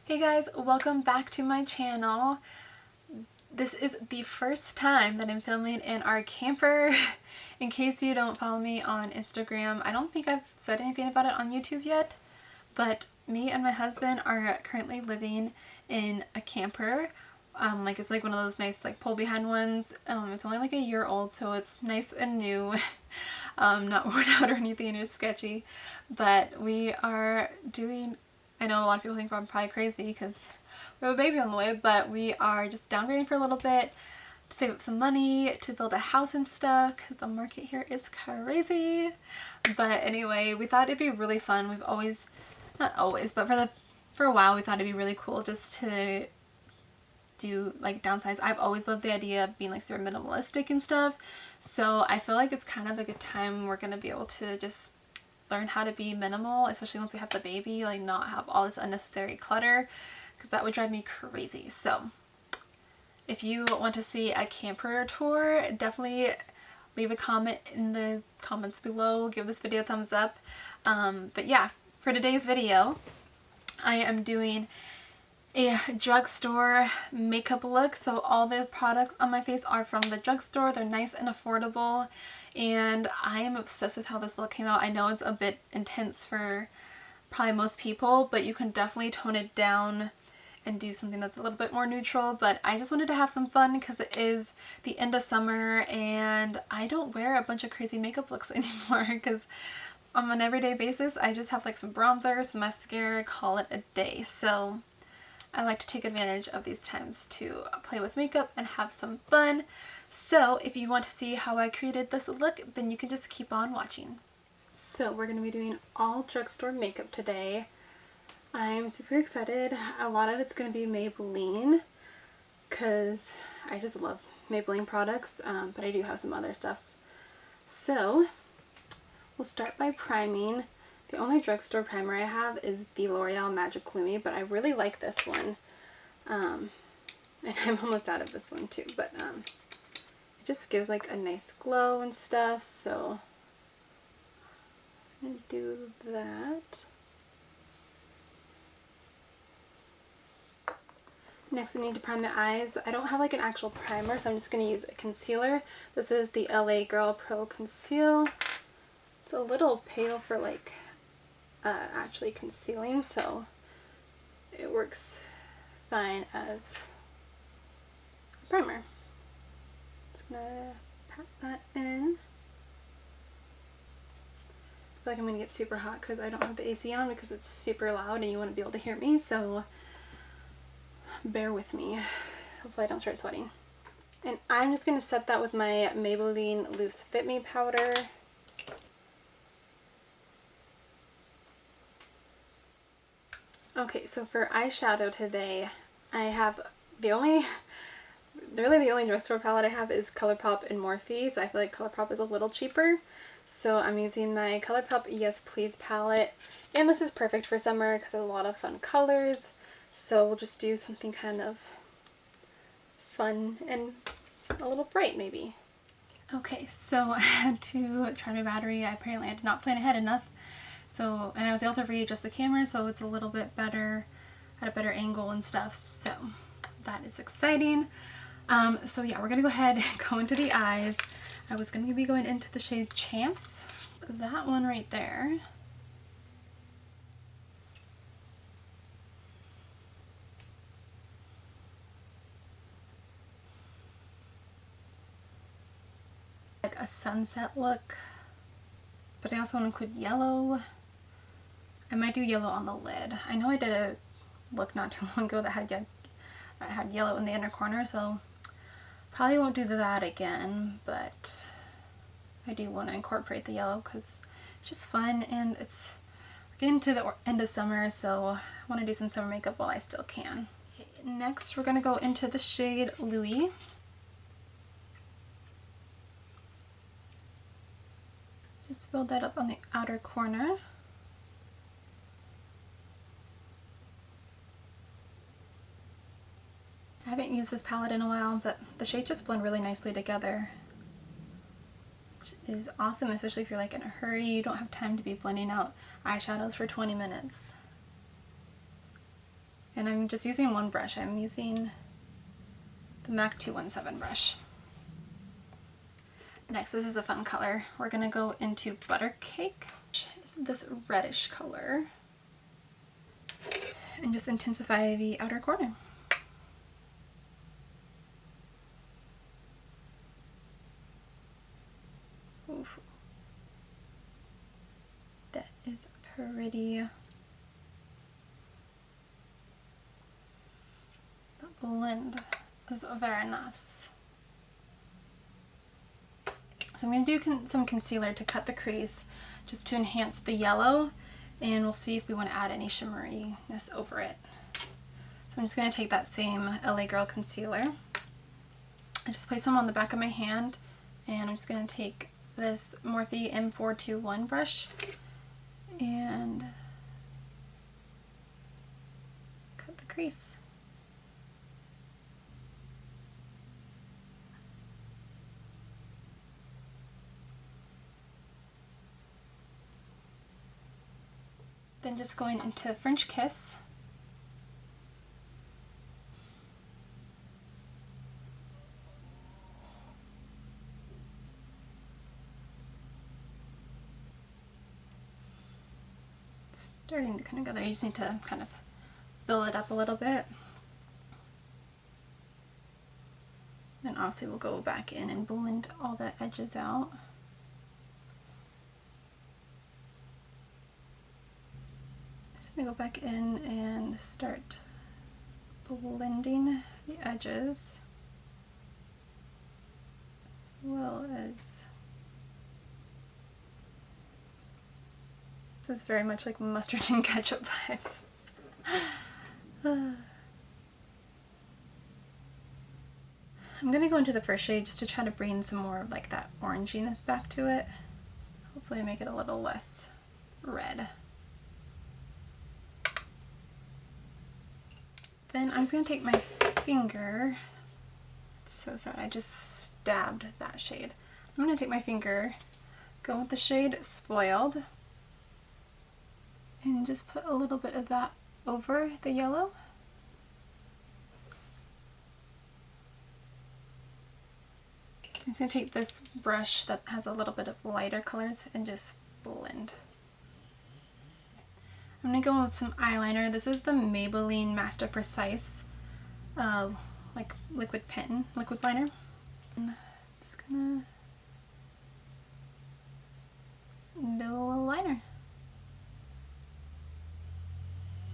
Hey guys, welcome back to my channel. This is the first time that I'm filming in our camper. In case you don't follow me on Instagram, I don't think I've said anything about it on YouTube yet, but me and my husband are currently living in a camper. It's like one of those nice pull behind ones. It's only like a year old, so it's nice and new. Not worn out or anything or sketchy, but we are doing, I know a lot of people think I'm probably crazy because we have a baby on the way, but we are just downgrading for a little bit to save up some money to build a house and stuff because the market here is crazy. But anyway, we thought it'd be really fun. We've always, not always, but for a while we thought it'd be really cool just to do downsize. I've always loved the idea of being super minimalistic and stuff, so I feel like it's kind of a good time we're gonna be able to just learn how to be minimal, especially once we have the baby, not have all this unnecessary clutter, because that would drive me crazy. So if you want to see a camper tour, definitely leave a comment in the comments below, give this video a thumbs up. But yeah, for today's video I am doing a drugstore makeup look. So all the products on my face are from the drugstore. They're nice and affordable, and I am obsessed with how this look came out. I know it's a bit intense for probably most people, but you can definitely tone it down and do something that's a little bit more neutral. But I just wanted to have some fun because it is the end of summer and I don't wear a bunch of crazy makeup looks anymore because on an everyday basis I just have some bronzer, some mascara, call it a day. So I like to take advantage of these times to play with makeup and have some fun. So if you want to see how I created this look, then you can just keep on watching. So we're going to be doing all drugstore makeup today. I'm super excited. A lot of it's going to be Maybelline because I just love Maybelline products, but I do have some other stuff. So we'll start by priming. The only drugstore primer I have is the L'Oreal Magic Lumi, but I really like this one. And I'm almost out of this one too, but it just gives a nice glow and stuff, so I'm going to do that. Next we need to prime the eyes. I don't have an actual primer, so I'm just going to use a concealer. This is the LA Girl Pro Conceal. It's a little pale for actually concealing, so it works fine as a primer. Just gonna pat that in. I feel like I'm gonna get super hot because I don't have the AC on because it's super loud and you want to be able to hear me, so bear with me. Hopefully I don't start sweating. And I'm just gonna set that with my Maybelline Loose Fit Me powder. Okay, so for eyeshadow today, I have really the only drugstore palette I have is Colourpop and Morphe, so I feel like Colourpop is a little cheaper. So I'm using my Colourpop Yes Please palette, and this is perfect for summer because there's a lot of fun colors. So we'll just do something kind of fun and a little bright maybe. Okay, so I had to try my battery. Apparently I did not plan ahead enough. So, and I was able to readjust the camera so it's a little bit better, at a better angle and stuff, so that is exciting. So yeah, we're going to go ahead and go into the eyes. I was going to be going into the shade Champs, that one right there. Like a sunset look, but I also want to include yellow. I might do yellow on the lid. I know I did a look not too long ago that had yellow in the inner corner, so probably won't do that again, but I do want to incorporate the yellow because it's just fun and it's getting to the end of summer, so I want to do some summer makeup while I still can. Okay, next we're going to go into the shade Louis. Just build that up on the outer corner. I haven't used this palette in a while, but the shades just blend really nicely together, which is awesome, especially if you're in a hurry, you don't have time to be blending out eyeshadows for 20 minutes. And I'm just using one brush. I'm using the MAC 217 brush. Next, this is a fun color. We're gonna go into Butter Cake. It's this reddish color. And just intensify the outer corner. Oof. That is pretty. The blend is very nice. So I'm going to do some concealer to cut the crease just to enhance the yellow, and we'll see if we want to add any shimmeriness over it. So I'm just going to take that same LA Girl concealer. I just place them on the back of my hand, and I'm just going to take this Morphe M421 brush and cut the crease. Then just going into French Kiss. Starting to come together. You just need to kind of build it up a little bit. Then obviously we'll go back in and blend all the edges out. So I'm going to go back in and start blending the edges, as well as, this is very much like mustard and ketchup vibes. I'm going to go into the first shade just to try to bring some more of like that oranginess back to it. Hopefully make it a little less red. Then I'm just going to take my finger, it's so sad, I just stabbed that shade. I'm going to take my finger, go with the shade Spoiled, and just put a little bit of that over the yellow. I'm just going to take this brush that has a little bit of lighter colors and just blend. I'm going to go in with some eyeliner. This is the Maybelline Master Precise like liquid liner. And just gonna do a little liner.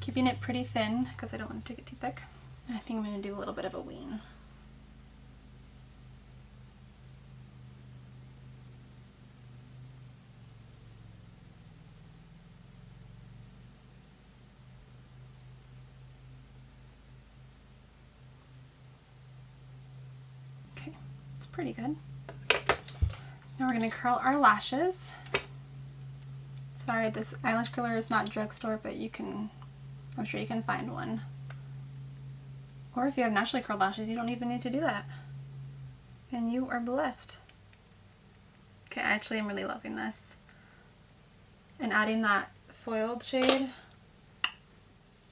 Keeping it pretty thin because I don't want to get too thick. And I think I'm going to do a little bit of a wing. Pretty good. So now we're going to curl our lashes. Sorry, this eyelash curler is not drugstore, but I'm sure you can find one. Or if you have naturally curled lashes, you don't even need to do that. And you are blessed. Okay, I actually am really loving this. And adding that foiled shade.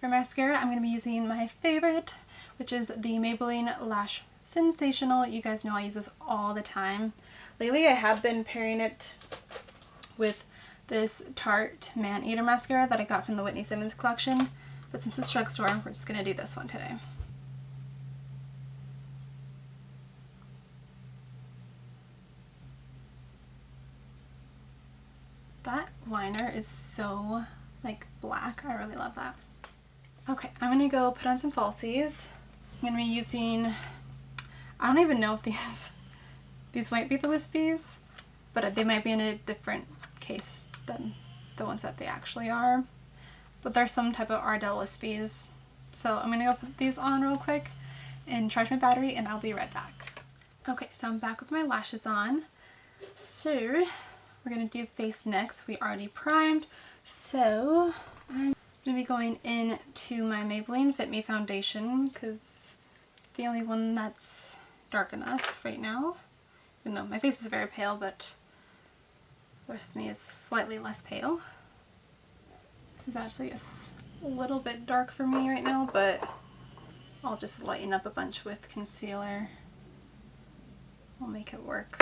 For mascara, I'm going to be using my favorite, which is the Maybelline Lash Sensational. You guys know I use this all the time. Lately I have been pairing it with this Tarte Man-Eater mascara that I got from the Whitney Simmons collection, but since it's drugstore, we're just going to do this one today. That liner is so like black. I really love that. Okay, I'm going to go put on some falsies. I'm going to be using, I don't even know if these might be the Wispies, but they might be in a different case than the ones that they actually are. But they're some type of Ardelle Wispies. So I'm going to go put these on real quick and charge my battery, and I'll be right back. Okay, so I'm back with my lashes on. So we're going to do face next. We already primed. So I'm going to be going into my Maybelline Fit Me foundation because it's the only one that's dark enough right now. Even though my face is very pale, but the rest of me is slightly less pale. This is actually a a little bit dark for me right now, but I'll just lighten up a bunch with concealer. I'll make it work.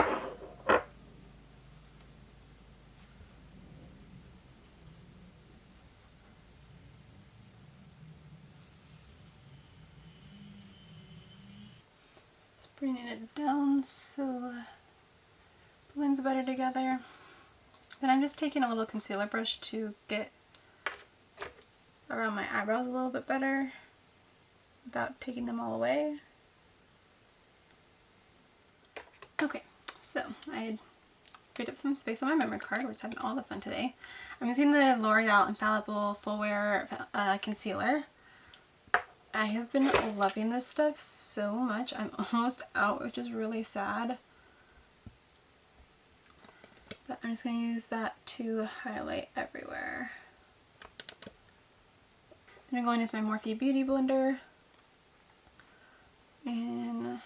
Just bringing it down so it blends better together. Then I'm just taking a little concealer brush to get around my eyebrows a little bit better without taking them all away. Okay, so I freed up some space on my memory card. We're just having all the fun today. I'm using the L'Oreal Infallible Full Wear Concealer. I have been loving this stuff so much. I'm almost out, which is really sad. But I'm just going to use that to highlight everywhere. And I'm going with my Morphe Beauty Blender and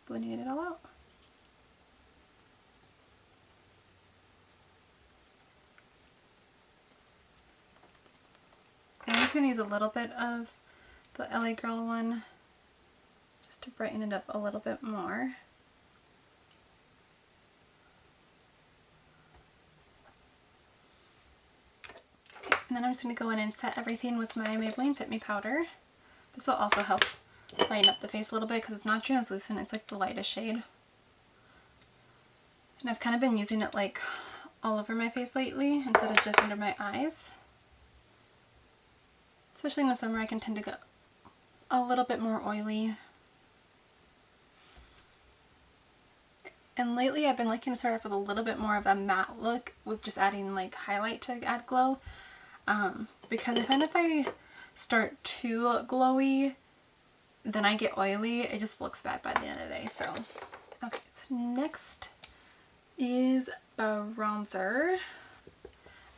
blending it all out. And I'm just going to use a little bit of the LA Girl one just to brighten it up a little bit more. And then I'm just going to go in and set everything with my Maybelline Fit Me powder. This will also help lighten up the face a little bit because it's not translucent, it's like the lightest shade. And I've kind of been using it like all over my face lately instead of just under my eyes. Especially in the summer I can tend to get a little bit more oily. And lately I've been liking to start off with a little bit more of a matte look with just adding like highlight to add glow. Because I find if I start too glowy, then I get oily. It just looks bad by the end of the day. So, okay, so next is bronzer.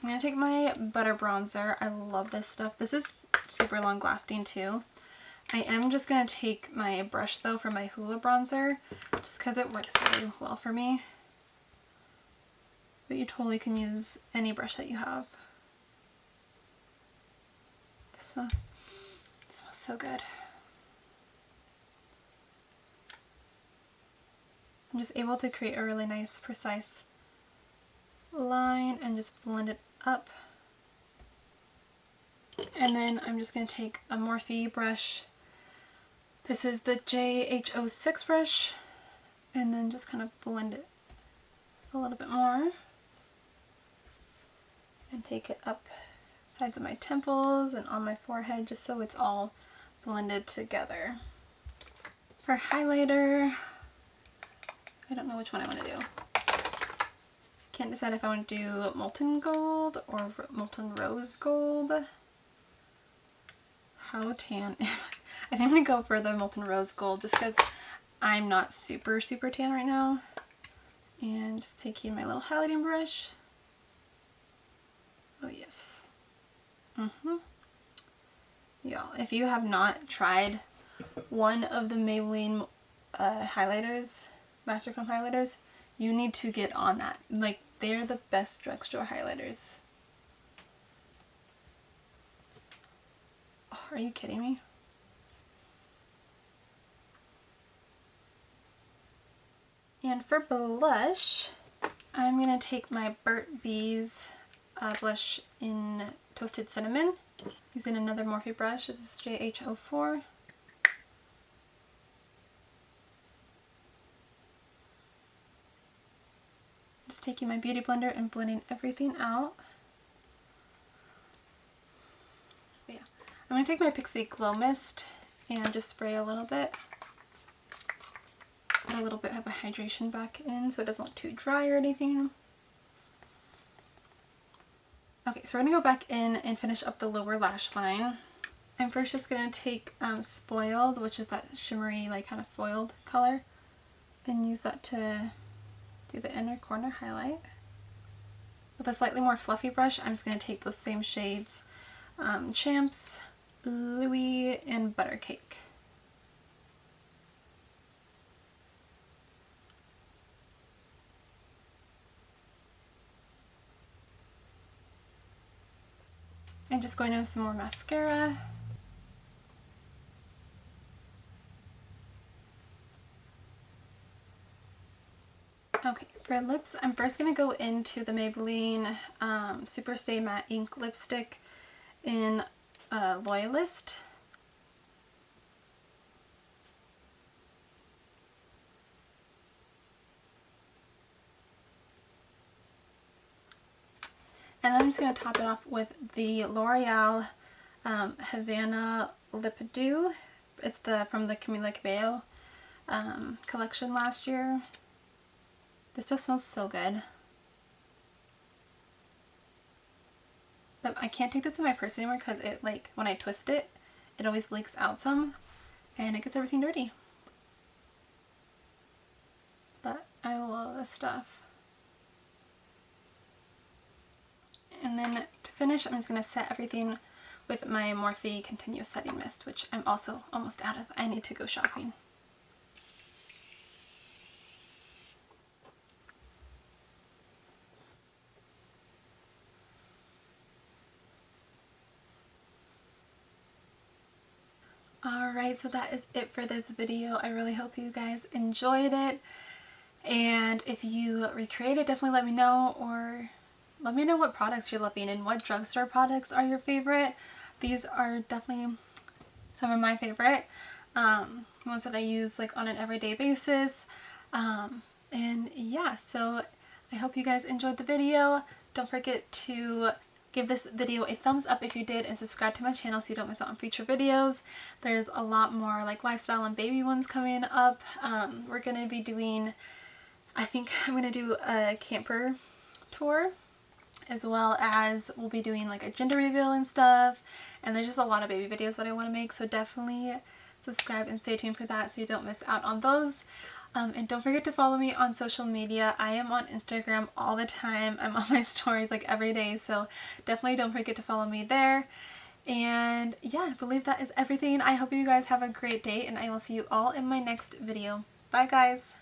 I'm going to take my Butter Bronzer. I love this stuff. This is super long lasting too. I am just going to take my brush though for my Hoola bronzer just because it works really well for me. But you totally can use any brush that you have. This one smells so good. I'm just able to create a really nice, precise line and just blend it up. And then I'm just going to take a Morphe brush. This is the xoxo brush, and then just kind of blend it a little bit more. And take it up sides of my temples and on my forehead just so it's all blended together. For highlighter, I don't know which one I want to do. Can't decide if I want to do Molten Gold or Molten Rose Gold. How tan? I think I'm going to go for the Molten Rose Gold just because I'm not super tan right now. And just taking my little highlighting brush. Oh yes. Y'all, if you have not tried one of the Maybelline highlighters, Master Chrome highlighters, you need to get on that. Like, they're the best drugstore highlighters. Oh, are you kidding me? And for blush, I'm going to take my Burt's blush in Toasted Cinnamon, using another Morphe brush. This is JH04. Just taking my beauty blender and blending everything out. But yeah, I'm going to take my Pixie Glow Mist and just spray a little bit. Put a little bit of a hydration back in so it doesn't look too dry or anything. Okay, so we're going to go back in and finish up the lower lash line. I'm first just going to take Spoiled, which is that shimmery, like kind of foiled color, and use that to do the inner corner highlight. With a slightly more fluffy brush, I'm just going to take those same shades, Champs, Louis, and Buttercake. and just going in with some more mascara. Okay, for lips, I'm first going to go into the Maybelline Super Stay Matte Ink Lipstick in Loyalist. And then I'm just going to top it off with the L'Oreal Havana Lip Dew. It's from the Camila Cabello collection last year. This stuff smells so good. But I can't take this in my purse anymore because it, like, when I twist it, it always leaks out some and it gets everything dirty. But I love this stuff. And then to finish, I'm just going to set everything with my Morphe Continuous Setting Mist, which I'm also almost out of. I need to go shopping. Alright, so that is it for this video. I really hope you guys enjoyed it. And if you recreate it, definitely let me know, or let me know what products you're loving and what drugstore products are your favorite. These are definitely some of my favorite. Ones that I use like on an everyday basis. And yeah, so I hope you guys enjoyed the video. Don't forget to give this video a thumbs up if you did, and subscribe to my channel so you don't miss out on future videos. There's a lot more like lifestyle and baby ones coming up. We're going to be doing, I think I'm going to do a camper tour, as well as we'll be doing like a gender reveal and stuff, and there's just a lot of baby videos that I want to make, so definitely subscribe and stay tuned for that so you don't miss out on those. And don't forget to follow me on social media. I am on Instagram all the time. I'm on my stories like every day, so definitely don't forget to follow me there. And yeah, I believe that is everything. I hope you guys have a great day, and I will see you all in my next video. Bye guys!